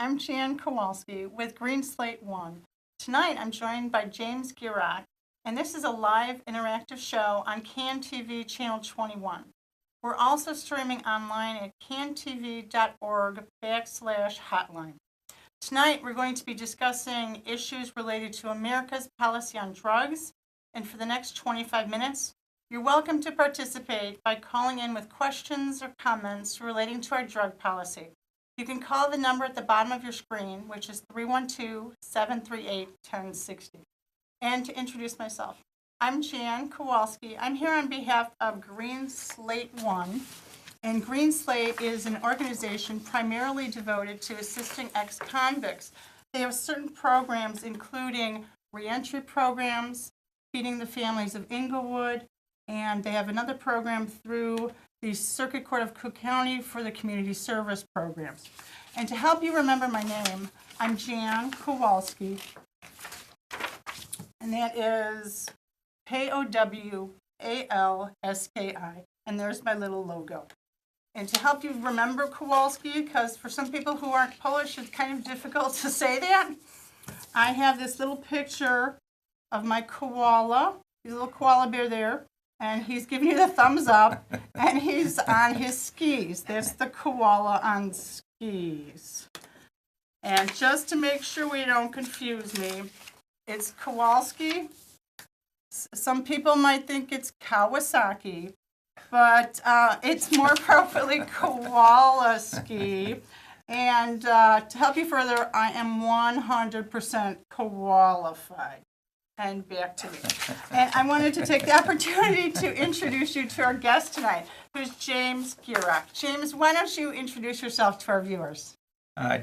I'm Jan Kowalski with Green Slate I. Tonight I'm joined by James Gierak, and this is a live interactive show on CAN-TV Channel 21. We're also streaming online at cantv.org/hotline. Tonight we're going to be discussing issues related to America's policy on drugs, and for the next 25 minutes, you're welcome to participate by calling in with questions or comments relating to our drug policy. You can call the number at the bottom of your screen, which is 312-738-1060. And to introduce myself, I'm Jan Kowalski. I'm here on behalf of Green Slate I, and Green Slate is an organization primarily devoted to assisting ex-convicts. They have certain programs, including reentry programs, feeding the families of Inglewood, and they have another program through the Circuit Court of Cook County for the community service programs. And to help you remember my name, I'm Jan Kowalski, and that is Kowalski, and there's my little logo. And to help you remember Kowalski, because for some people who aren't Polish, it's kind of difficult to say that, I have this little picture of my koala, his little koala bear there, and he's giving you the thumbs up, and he's on his skis. That's the koala on skis. And just to make sure we don't confuse me, it's Kowalski. Some people might think it's Kawasaki, but it's more appropriately Kowalski. And to help you further, I am 100% qualified. And back to me. And I wanted to take the opportunity to introduce you to our guest tonight, who's James Gierak. James, why don't you introduce yourself to our viewers?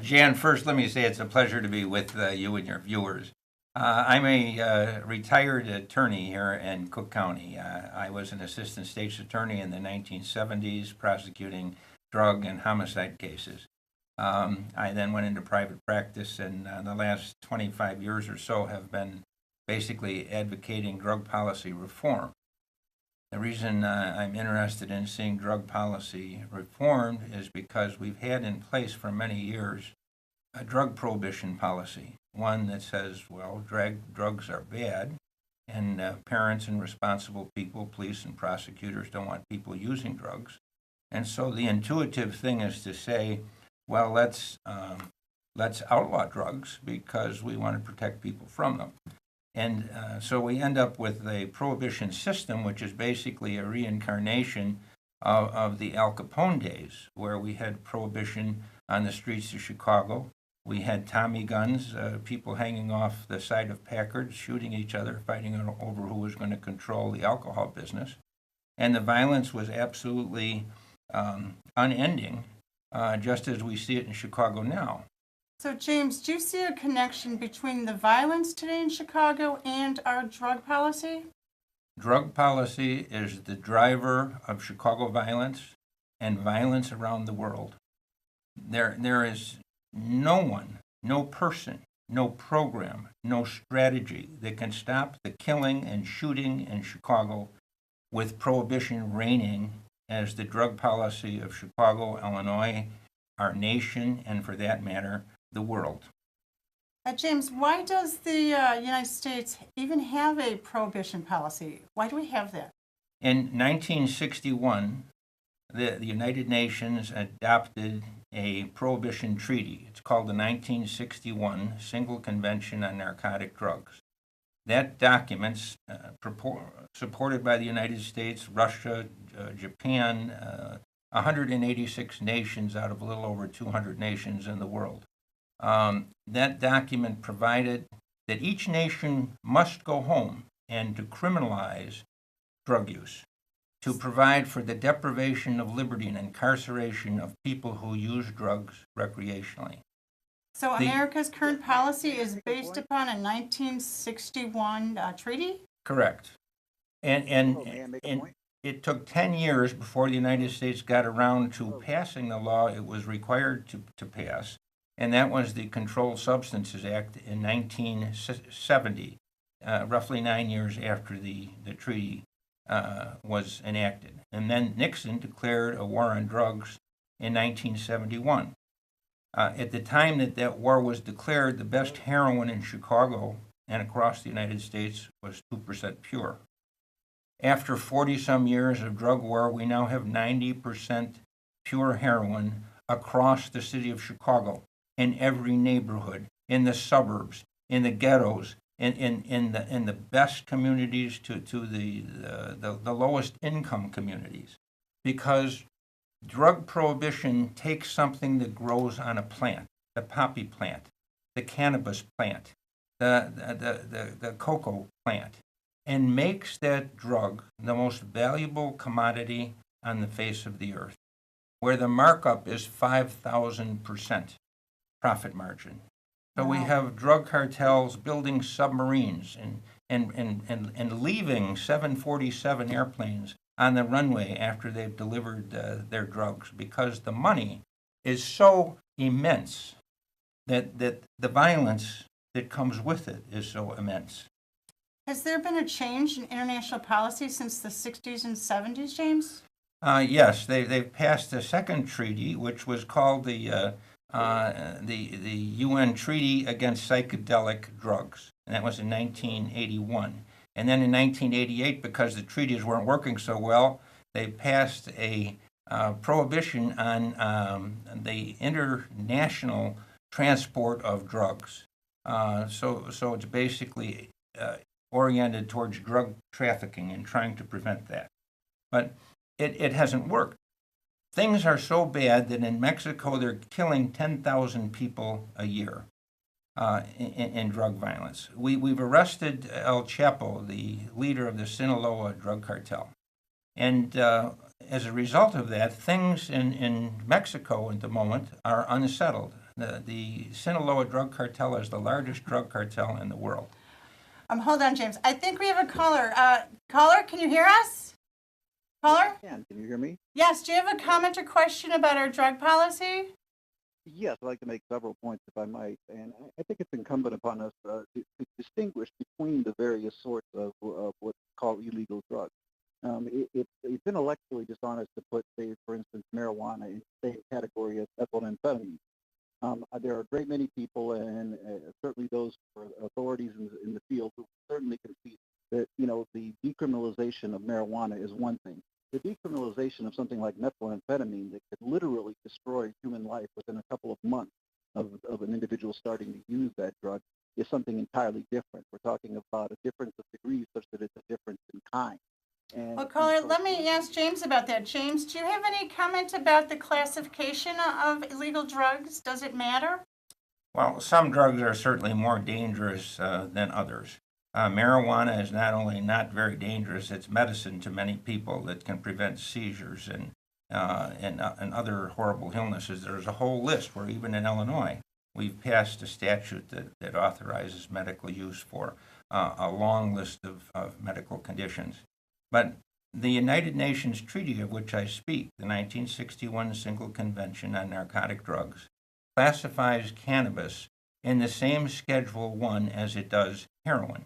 Jan, first let me say it's a pleasure to be with you and your viewers. I'm a retired attorney here in Cook County. I was an assistant state's attorney in the 1970s, prosecuting drug and homicide cases. I then went into private practice, and the last 25 years or so have been basically advocating drug policy reform. The reason I'm interested in seeing drug policy reformed is because we've had in place for many years a drug prohibition policy, one that says, well, drugs are bad, and parents and responsible people, police and prosecutors, don't want people using drugs. And so the intuitive thing is to say, well, let's outlaw drugs because we want to protect people from them. And so we end up with a prohibition system, which is basically a reincarnation of the Al Capone days, where we had prohibition on the streets of Chicago. We had Tommy guns, people hanging off the side of Packards, shooting each other, fighting over who was going to control the alcohol business. And the violence was absolutely unending, just as we see it in Chicago now. So, James, do you see a connection between the violence today in Chicago and our drug policy? Drug policy is the driver of Chicago violence and violence around the world. There is no one, no person, no program, no strategy that can stop the killing and shooting in Chicago with prohibition reigning as the drug policy of Chicago, Illinois, our nation, and for that matter, the world. James, why does the United States even have a prohibition policy? Why do we have that? In 1961, the United Nations adopted a prohibition treaty. It's called the 1961 Single Convention on Narcotic Drugs. That document, supported by the United States, Russia, Japan, 186 nations out of a little over 200 nations in the world. That document provided that each nation must go home and to criminalize drug use, to provide for the deprivation of liberty and incarceration of people who use drugs recreationally. So America's current policy is based upon a 1961 treaty? Correct. And it took 10 years before the United States got around to passing the law it was required to pass, and that was the Controlled Substances Act in 1970, roughly 9 years after the treaty was enacted. And then Nixon declared a war on drugs in 1971. At the time that that war was declared, the best heroin in Chicago and across the United States was 2% pure. After 40-some years of drug war, we now have 90% pure heroin across the city of Chicago, in every neighborhood, in the suburbs, in the ghettos, in the best communities to the lowest income communities. Because drug prohibition takes something that grows on a plant, the poppy plant, the cannabis plant, the cocoa plant, and makes that drug the most valuable commodity on the face of the earth, where the markup is 5,000% profit margin. So we have drug cartels building submarines and leaving 747 airplanes on the runway after they've delivered their drugs, because the money is so immense that the violence that comes with it is so immense. Has there been a change in international policy since the 60s and 70s, James? Yes, they've passed a second treaty, which was called the UN Treaty Against Psychedelic Drugs, and that was in 1981. And then in 1988, because the treaties weren't working so well, they passed a prohibition on the international transport of drugs. So it's basically oriented towards drug trafficking and trying to prevent that. But it hasn't worked. Things are so bad that in Mexico they're killing 10,000 people a year in drug violence. We've arrested El Chapo, the leader of the Sinaloa drug cartel. And as a result of that, things in Mexico at the moment are unsettled. The Sinaloa drug cartel is the largest drug cartel in the world. Hold on, James. I think we have a caller. Caller, can you hear us? Caller? Can you hear me? Yes. Do you have a comment or question about our drug policy? Yes, I'd like to make several points, if I might. And I think it's incumbent upon us to distinguish between the various sorts of what's called illegal drugs. It's intellectually dishonest to put, say, for instance, marijuana in the same category as methamphetamine. There are a great many people, and certainly those authorities in the field, who certainly concede that, the decriminalization of marijuana is one thing. The decriminalization of something like methamphetamine that could literally destroy human life within a couple of months of an individual starting to use that drug is something entirely different. We're talking about a difference of degrees such that it's a difference in kind. Well, caller, let me ask James about that. James, do you have any comment about the classification of illegal drugs? Does it matter? Well, some drugs are certainly more dangerous than others. Marijuana is not only not very dangerous, it's medicine to many people that can prevent seizures and other horrible illnesses. There's a whole list where even in Illinois, we've passed a statute that authorizes medical use for a long list of medical conditions. But the United Nations Treaty of which I speak, the 1961 Single Convention on Narcotic Drugs, classifies cannabis in the same Schedule 1 as it does heroin.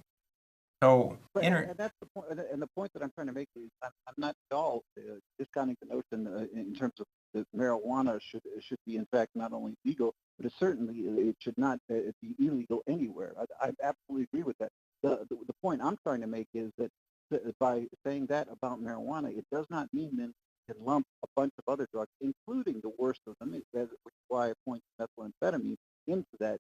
So, and that's the point. And the point that I'm trying to make is I'm not at all discounting the notion in terms of that marijuana should be in fact not only legal, but it should not be illegal anywhere. I absolutely agree with that. The point I'm trying to make is that by saying that about marijuana, it does not mean then you can lump a bunch of other drugs, including the worst of them, which is why I point methamphetamine into that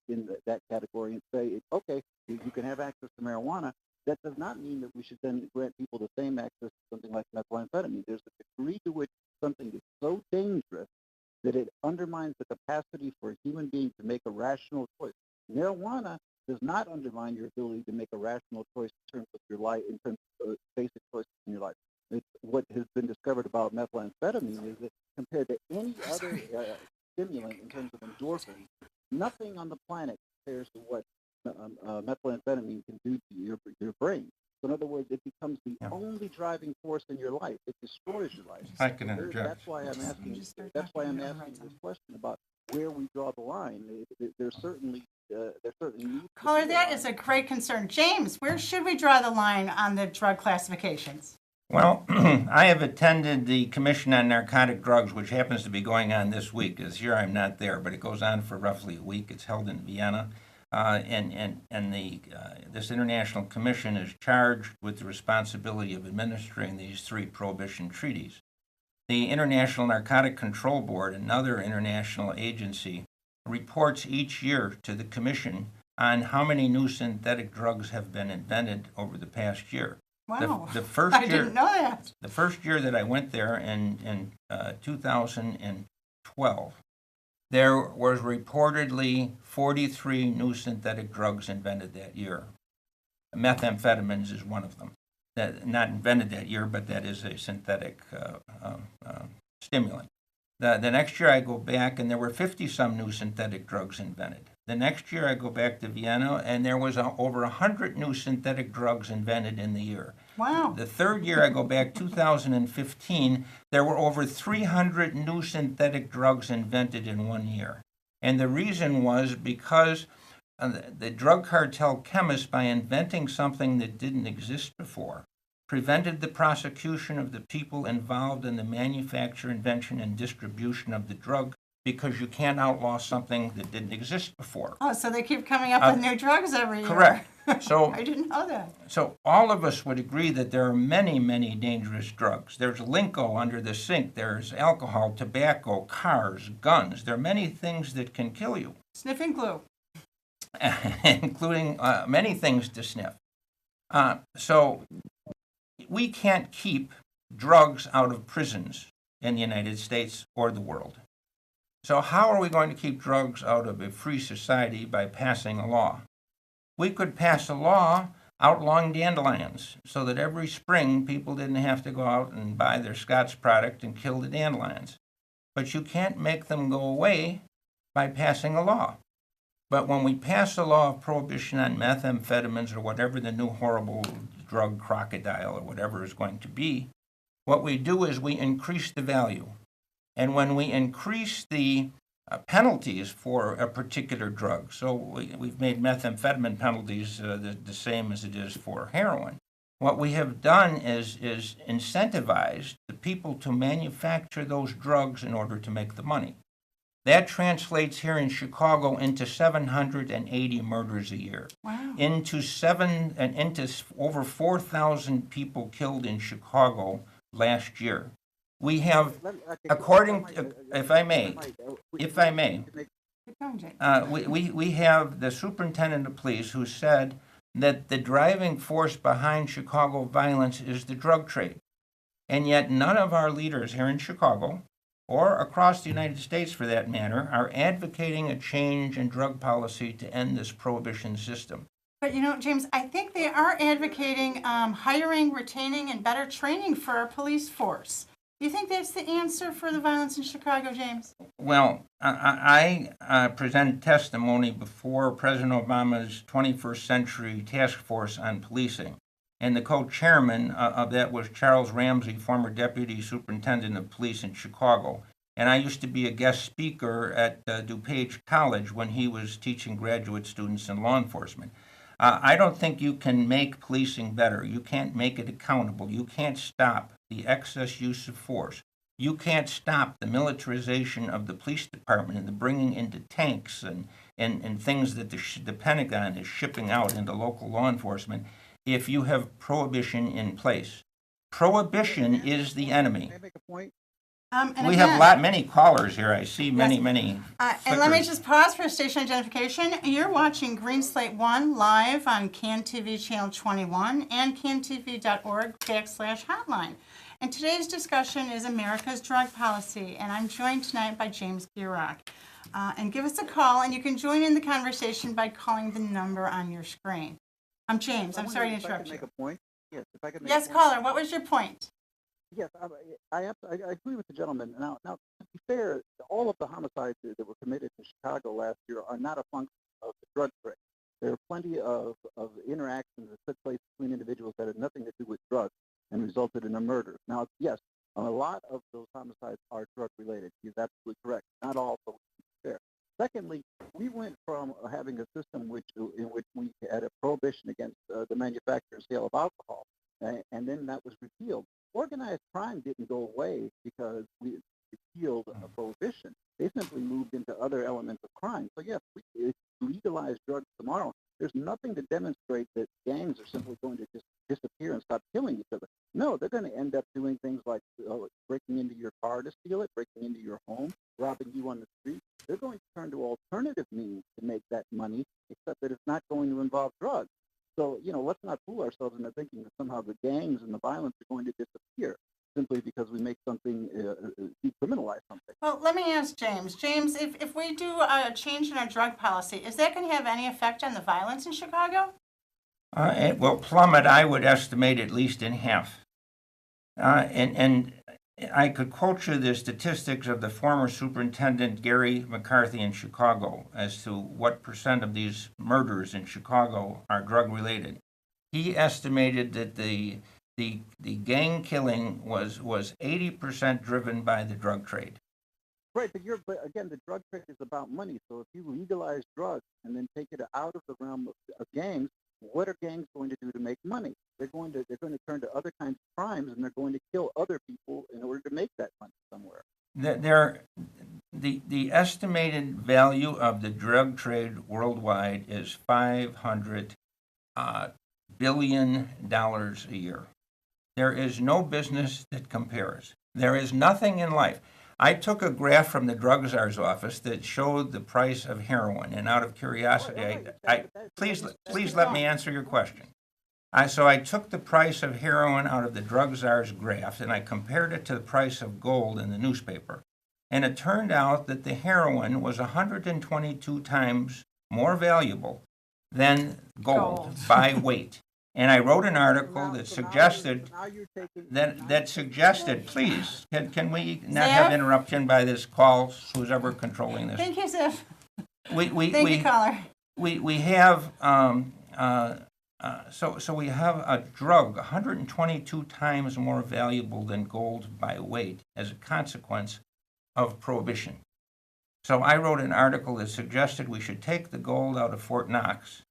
category and say, okay, you can have access to marijuana. That does not mean that we should then grant people the same access to something like methamphetamine. There's a degree to which something is so dangerous that it undermines the capacity for a human being to make a rational choice. Marijuana does not undermine your ability to make a rational choice in terms of your life, in terms of basic choices in your life. What has been discovered about methamphetamine is that compared to any other stimulant in terms of endorphins, nothing on the planet compares to what methamphetamine can do to your brain. So in other words, it becomes the only driving force in your life. It destroys your life. I can interject. That's why I'm asking this question about where we draw the line. There's certainly Caller, that is a great concern. James, where should we draw the line on the drug classifications? Well, I have attended the Commission on Narcotic Drugs, which happens to be going on this week. This year I'm not there, but it goes on for roughly a week. It's held in Vienna. This International Commission is charged with the responsibility of administering these three prohibition treaties. The International Narcotic Control Board, another international agency, reports each year to the Commission on how many new synthetic drugs have been invented over the past year. Wow. The first I year, didn't know that. the first year that I went there in 2012, there was reportedly 43 new synthetic drugs invented that year. Methamphetamines is one of them. That not invented that year, but that is a synthetic stimulant. The next year I go back and there were 50-some new synthetic drugs invented. The next year I go back to Vienna and there was over 100 new synthetic drugs invented in the year. Wow. The third year I go back, 2015, there were over 300 new synthetic drugs invented in 1 year. And the reason was because the drug cartel chemists, by inventing something that didn't exist before, prevented the prosecution of the people involved in the manufacture, invention, and distribution of the drug, because you can't outlaw something that didn't exist before. Oh, so they keep coming up with new drugs every year. Correct. So I didn't know that. So all of us would agree that there are many, many dangerous drugs. There's lingo under the sink. There's alcohol, tobacco, cars, guns. There are many things that can kill you. Sniffing glue. Including many things to sniff. So we can't keep drugs out of prisons in the United States or the world. So how are we going to keep drugs out of a free society? By passing a law. We could pass a law outlawing dandelions so that every spring people didn't have to go out and buy their Scotch product and kill the dandelions. But you can't make them go away by passing a law. But when we pass a law of prohibition on methamphetamines or whatever the new horrible drug, crocodile or whatever is going to be, what we do is we increase the value. And when we increase the penalties for a particular drug, so we've made methamphetamine penalties the same as it is for heroin. What we have done is incentivized the people to manufacture those drugs in order to make the money. That translates here in Chicago into 780 murders a year. Wow. Into over 4,000 people killed in Chicago last year. We have, according, if I may, Keep going, Jane. we have the superintendent of police who said that the driving force behind Chicago violence is the drug trade. And yet none of our leaders here in Chicago, or across the United States for that matter, are advocating a change in drug policy to end this prohibition system. But you know, James, I think they are advocating hiring, retaining, and better training for our police force. Do you think that's the answer for the violence in Chicago, James? Well, I presented testimony before President Obama's 21st Century Task Force on Policing. And the co-chairman of that was Charles Ramsey, former deputy superintendent of police in Chicago. And I used to be a guest speaker at DuPage College when he was teaching graduate students in law enforcement. I don't think you can make policing better. You can't make it accountable. You can't stop the excess use of force. You can't stop the militarization of the police department and the bringing into tanks and things that the Pentagon is shipping out into local law enforcement if you have prohibition in place. Prohibition is the enemy. May I make a point? We have many callers here. I see many. And let me just pause for station identification. You're watching Green Slate 1 live on CAN TV channel 21 and cantv.org/hotline. And today's discussion is America's drug policy. And I'm joined tonight by James Gierach. And give us a call, and you can join in the conversation by calling the number on your screen. I'm James. I'm sorry to interrupt you. Make a point. Yes, if I could make Yes, a point. caller, what was your point? Yes, I agree with the gentleman. Now, to be fair, all of the homicides that were committed in Chicago last year are not a function of the drug trade. There are plenty of interactions that took place between individuals that had nothing to do with drugs and resulted in a murder. Now, yes, a lot of those homicides are drug-related. He's absolutely correct. Not all, but to be fair. Secondly, we went from having a system in which we had a prohibition against the manufacture and sale of alcohol, and then that was repealed. Organized crime didn't go away because we repealed a prohibition. They simply moved into other elements of crime. So yes, if we legalize drugs tomorrow, there's nothing to demonstrate that gangs are simply going to just disappear and stop killing each other. No, they're going to end up doing things like breaking into your car to steal it, breaking into your home, robbing you on the street. They're going to turn to alternative means to make that money, except that it's not going to involve drugs. So, let's not fool ourselves into thinking that somehow the gangs and the violence are going to disappear simply because we make something, decriminalize something. Well, let me ask James. James, if we do a change in our drug policy, is that going to have any effect on the violence in Chicago? It will plummet, I would estimate, at least in half. And I could quote you the statistics of the former superintendent Gary McCarthy in Chicago as to what percent of these murders in Chicago are drug-related. He estimated that the gang killing was 80% driven by the drug trade. Right, but again, the drug trade is about money. So if you legalize drugs and then take it out of the realm of gangs, what are gangs going to do to make money? They're going to turn to other kinds of crimes, and they're going to kill other people in order to make that money somewhere. The estimated value of the drug trade worldwide is $500 billion a year. There is no business that compares. There is nothing in life. I took a graph from the drug czar's office that showed the price of heroin, and out of curiosity, please let me answer your question. So I took the price of heroin out of the drug czar's graph, and I compared it to the price of gold in the newspaper. And it turned out that the heroin was 122 times more valuable than gold by weight. And I wrote an article that suggested, please, can we not have interruption by this call, who's ever controlling this? Thank you, Ziff. Thank you, caller. We have, so we have a drug 122 times more valuable than gold by weight as a consequence of prohibition. So I wrote an article that suggested we should take the gold out of Fort Knox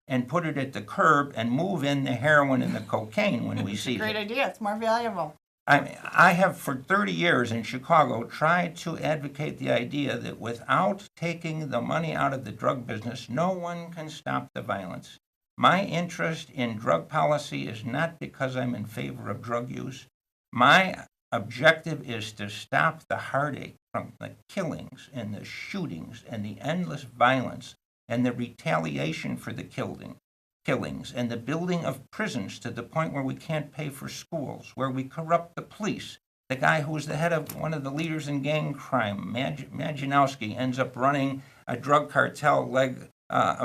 and put it at the curb and move in the heroin and the cocaine when we see it. Great idea. It's more valuable. I have for 30 years in Chicago tried to advocate the idea that without taking the money out of the drug business, no one can stop the violence. My interest in drug policy is not because I'm in favor of drug use. My objective is to stop the heartache from the killings and the shootings and the endless violence and the retaliation for the killings and the building of prisons to the point where we can't pay for schools, where we corrupt the police. The guy who was the head of one of the leaders in gang crime, Maginowski, ends up running a drug cartel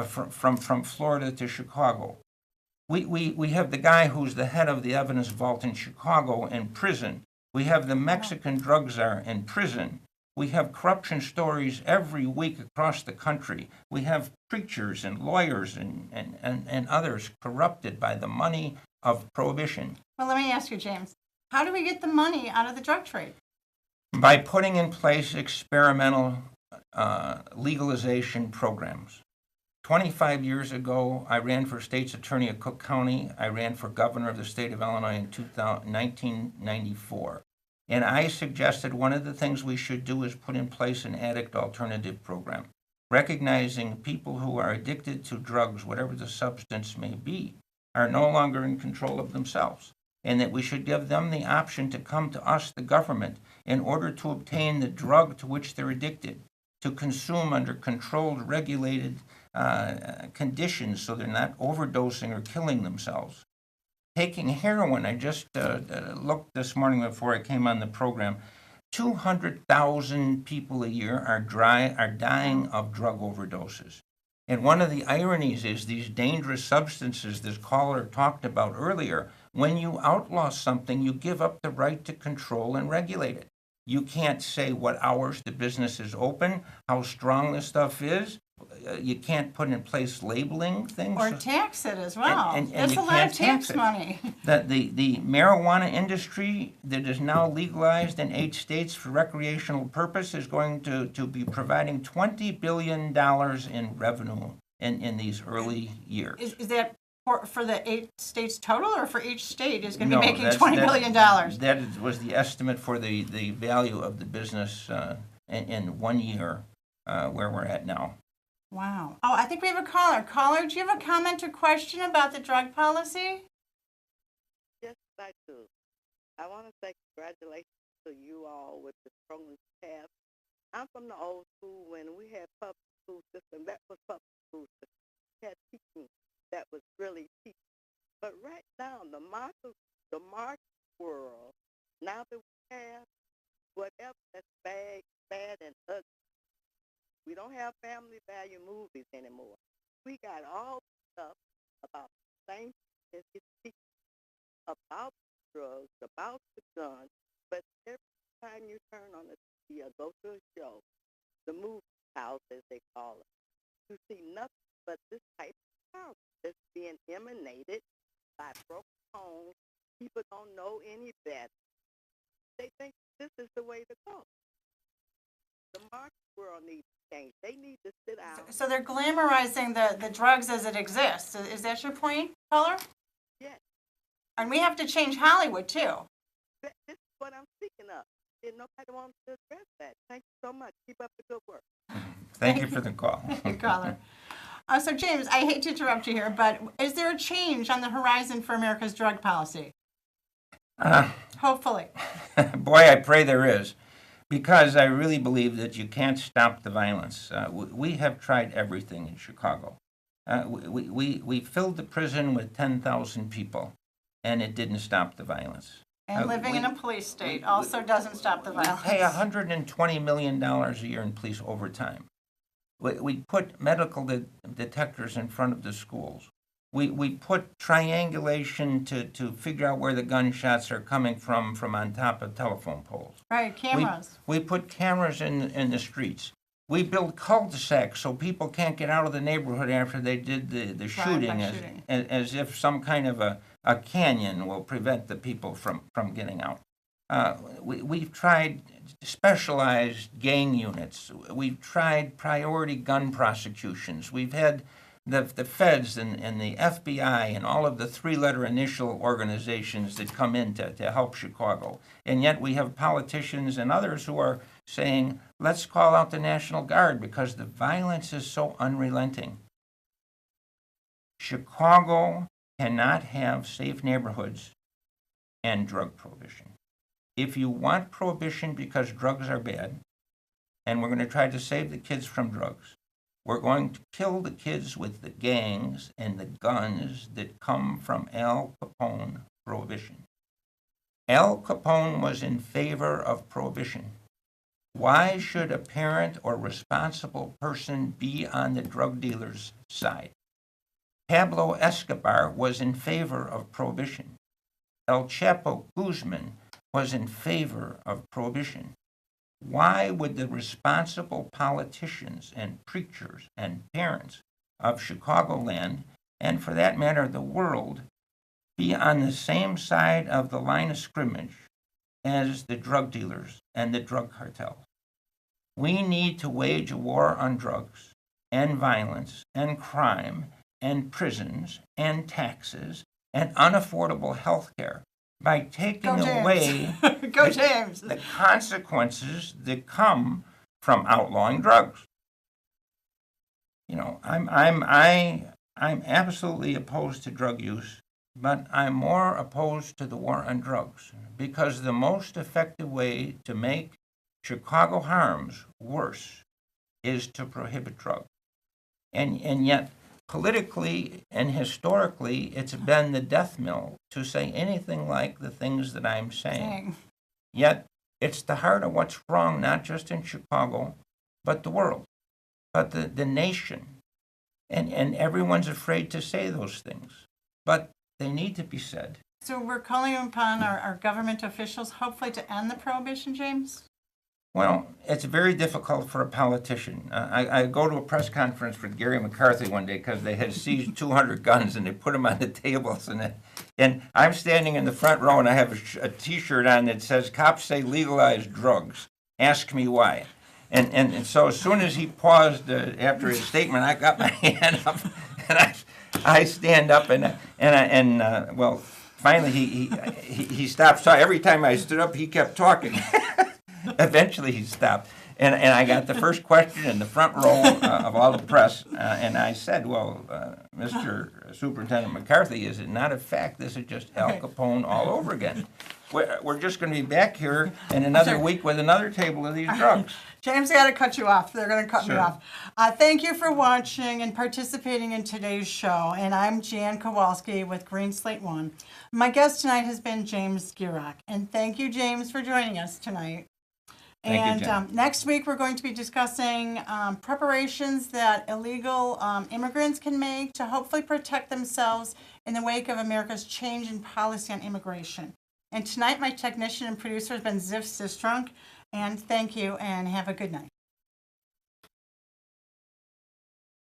from Florida to Chicago. We have the guy who's the head of the evidence vault in Chicago in prison. We have the Mexican drug czar in prison. We have corruption stories every week across the country. We have preachers and lawyers and others corrupted by the money of prohibition. Well, let me ask you, James, how do we get the money out of the drug trade? By putting in place experimental legalization programs. 25 years ago, I ran for state's attorney of Cook County. I ran for governor of the state of Illinois in 1994. And I suggested one of the things we should do is put in place an addict alternative program, recognizing people who are addicted to drugs, whatever the substance may be, are no longer in control of themselves, and that we should give them the option to come to us, the government, in order to obtain the drug to which they're addicted, to consume under controlled, regulated conditions so they're not overdosing or killing themselves. Taking heroin, I just looked this morning before I came on the program, 200,000 people a year are dying of drug overdoses. And one of the ironies is these dangerous substances this caller talked about earlier, when you outlaw something, you give up the right to control and regulate it. You can't say what hours the business is open, how strong the stuff is. You can't put in place labeling things. Or tax it as well. And That's you a lot can't of tax tax it. money. The marijuana industry that is now legalized in 8 states for recreational purpose is going to be providing $20 billion in revenue in these early years. Is that for the 8 states total, or for each state is going to No, be making that's- $20 that- billion? That was the estimate for the value of the business in 1 year, where we're at now. Wow. Oh, I think we have a caller. Caller, do you have a comment or question about the drug policy? Yes, I do. I want to say congratulations to you all with the program you have. I'm from the old school when we had public school system. That was public school system. We had teaching that was really teaching. But right now, the market world, now that we have whatever that's bad and ugly, we don't have family value movies anymore. We got all stuff about the same as it's teaching about drugs, about the gun, but every time you turn on the TV or go to a show, the movie house, as they call it, you see nothing but this type of house that's being emanated by broken homes. People don't know any better. They think this is the way to go. The market world needs to change. They need to sit down. So they're glamorizing the drugs as it exists. Is that your point, caller? Yes, And we have to change Hollywood, too. this is what I'm speaking of. And nobody wants to address that. Thank you so much. Keep up the good work. Thank you for the call. Caller. So, James, I hate to interrupt you here, but is there a change on the horizon for America's drug policy? Hopefully. Boy, I pray there is, because I really believe that you can't stop the violence. We have tried everything in Chicago. We filled the prison with 10,000 people, and it didn't stop the violence. And living in a police state also doesn't stop the violence. We pay $120 million a year in police overtime. We put medical detectors in front of the schools. We put triangulation to figure out where the gunshots are coming from on top of telephone poles. Right, cameras. We put cameras in the streets. We build cul-de-sacs so people can't get out of the neighborhood after they did the shooting, as if some kind of a canyon will prevent the people from getting out. We've tried specialized gang units. We've tried priority gun prosecutions. We've had the feds and the FBI and all of the three-letter initial organizations that come in to help Chicago. And yet we have politicians and others who are saying, let's call out the National Guard because the violence is so unrelenting. Chicago cannot have safe neighborhoods and drug prohibition. If you want prohibition because drugs are bad, and we're going to try to save the kids from drugs, we're going to kill the kids with the gangs and the guns that come from Al Capone prohibition. Al Capone was in favor of prohibition. Why should a parent or responsible person be on the drug dealer's side? Pablo Escobar was in favor of prohibition. El Chapo Guzman was in favor of prohibition. Why would the responsible politicians and preachers and parents of Chicagoland, and for that matter the world, be on the same side of the line of scrimmage as the drug dealers and the drug cartels? We need to wage a war on drugs and violence and crime and prisons and taxes and unaffordable health care by taking away the consequences that come from outlawing drugs. You know, I'm absolutely opposed to drug use, but I'm more opposed to the war on drugs because the most effective way to make Chicago harms worse is to prohibit drugs. And yet, politically and historically, it's been the death knell to say anything like the things that I'm saying. Yet, it's the heart of what's wrong, not just in Chicago, but the world, but the nation. And everyone's afraid to say those things, but they need to be said. So we're calling upon our government officials, hopefully, to end the prohibition, James? Well, it's very difficult for a politician. I go to a press conference with Gary McCarthy one day because they had seized 200 guns and they put them on the tables. And I'm standing in the front row and I have a T-shirt on that says, "Cops say legalize drugs. Ask me why." And so as soon as he paused after his statement, I got my hand up and I stand up well, finally he stops talking. Every time I stood up, he kept talking. Eventually he stopped. And I got the first question in the front row of all the press, and I said, well, Mr. Superintendent McCarthy, is it not a fact this is just Al Capone all over again? We're just going to be back here in another week with another table of these drugs. James, I got to cut you off. They're going to cut me Sure. off. Thank you for watching and participating in today's show. And I'm Jan Kowalski with Green Slate I. My guest tonight has been James Gierach. And thank you, James, for joining us tonight. Thank you, Jen. Next week, we're going to be discussing preparations that illegal immigrants can make to hopefully protect themselves in the wake of America's change in policy on immigration. And tonight, my technician and producer has been Ziff Sistrunk. And thank you, and have a good night.